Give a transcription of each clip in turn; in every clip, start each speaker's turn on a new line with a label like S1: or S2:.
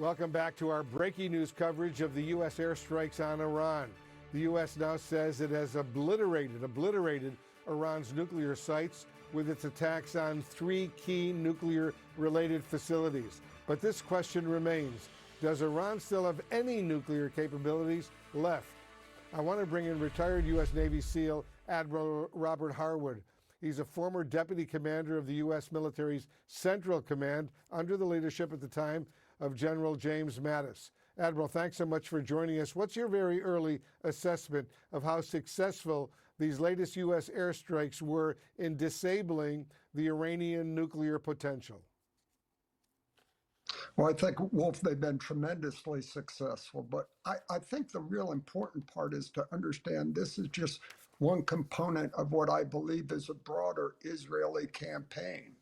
S1: Welcome back to our breaking news coverage of the U.S. airstrikes on Iran. The U.S. now says it has obliterated Iran's nuclear sites with its attacks on 3 key nuclear-related facilities. But this question remains: does Iran still have any nuclear capabilities left? I want to bring in retired U.S. Navy SEAL Admiral Robert Harward. He's a former Deputy Commander of the U.S. military's Central Command under the leadership at the time of General James Mattis. Admiral, thanks so much for joining us. What's your very early assessment of how successful these latest U.S. airstrikes were in disabling the Iranian nuclear potential?
S2: Well, I think, Wolf, they've been tremendously successful. But I think the real important part is to understand this is just one component of what I believe is a broader Israeli campaign.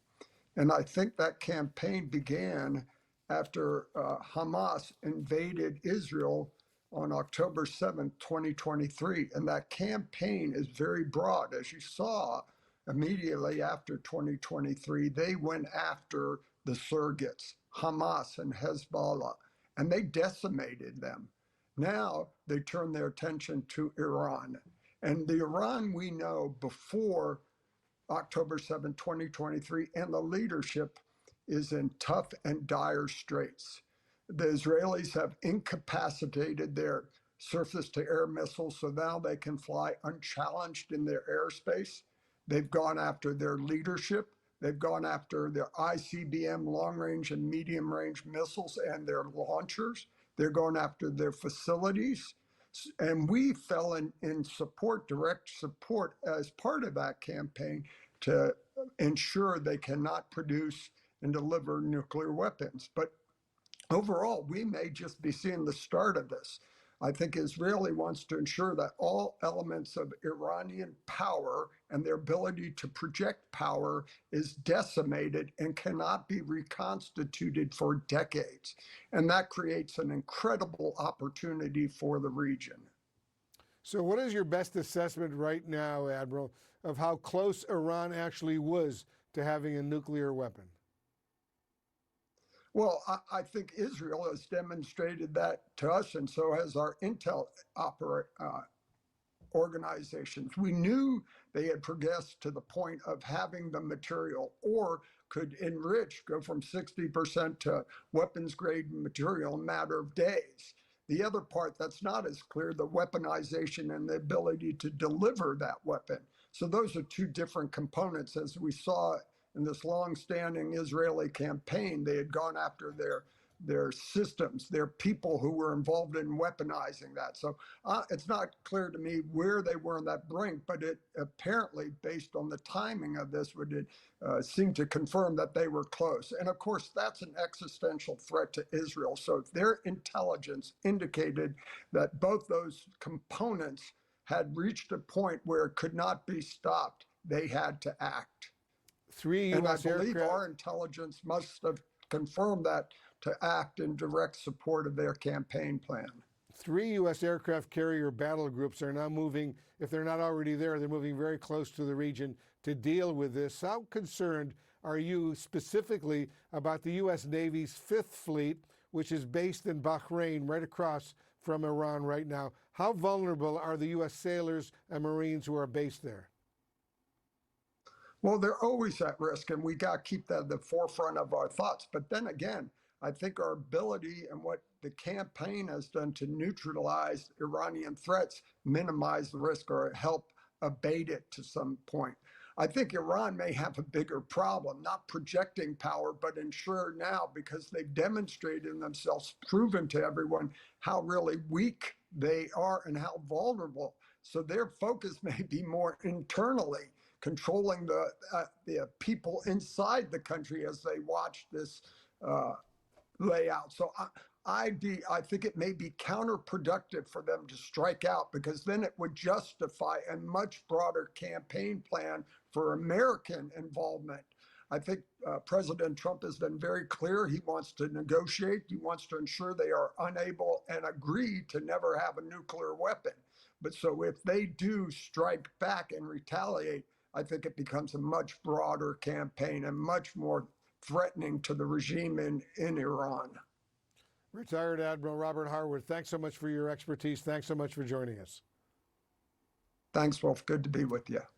S2: And I think that campaign began after Hamas invaded Israel on October 7th, 2023. And that campaign is very broad. As you saw, immediately after 2023, they went after the surrogates, Hamas and Hezbollah, and they decimated them. Now they turn their attention to Iran. And the Iran we know before October 7, 2023, and the leadership is in tough and dire straits. The Israelis have incapacitated their surface-to-air missiles, so now they can fly unchallenged in their airspace. They've gone after their leadership. They've gone after their ICBM long-range and medium-range missiles and their launchers. They're going after their facilities. And we fell in support, direct support, as part of that campaign to ensure they cannot produce and deliver nuclear weapons. But overall, we may just be seeing the start of this. I think Israeli wants to ensure that all elements of Iranian power and their ability to project power is decimated and cannot be reconstituted for decades. And that creates an incredible opportunity for the region.
S1: So what is your best assessment right now, Admiral, of how close Iran actually was to having a nuclear weapon?
S2: Well, I think Israel has demonstrated that to us, and so has our intel organizations. We knew they had progressed to the point of having the material or could enrich, go from 60% to weapons-grade material in a matter of days. The other part that's not as clear, the weaponization and the ability to deliver that weapon. So those are two different components. As we saw in this long-standing Israeli campaign, they had gone after their systems, their people who were involved in weaponizing that. So it's not clear to me where they were on that brink, but it apparently, based on the timing of this, would seem to confirm that they were close. And of course, that's an existential threat to Israel. So their intelligence indicated that both those components had reached a point where it could not be stopped. They had to act.
S1: 3
S2: and
S1: U.S.
S2: I believe
S1: aircraft.
S2: our intelligence must have confirmed that to act in direct support of their campaign plan.
S1: 3 U.S. aircraft carrier battle groups are now moving, if they're not already there, they're moving very close to the region to deal with this. How concerned are you specifically about the U.S. Navy's 5th Fleet, which is based in Bahrain, right across from Iran right now? How vulnerable are the U.S. sailors and Marines who are based there?
S2: Well, they're always at risk, and we got to keep that at the forefront of our thoughts. But then again, I think our ability and what the campaign has done to neutralize Iranian threats, minimize the risk or help abate it to some point. I think Iran may have a bigger problem, not projecting power, but ensure now, because they've demonstrated themselves, proven to everyone how really weak they are and how vulnerable. So their focus may be more internally, controlling the people inside the country as they watch this layout. So I think it may be counterproductive for them to strike out, because then it would justify a much broader campaign plan for American involvement. I think President Trump has been very clear. He wants to negotiate. He wants to ensure they are unable and agree to never have a nuclear weapon. But so if they do strike back and retaliate, I think it becomes a much broader campaign and much more threatening to the regime in Iran.
S1: Retired Admiral Robert Harward, thanks so much for your expertise. Thanks so much for joining us.
S2: Thanks, Wolf. Good to be with you.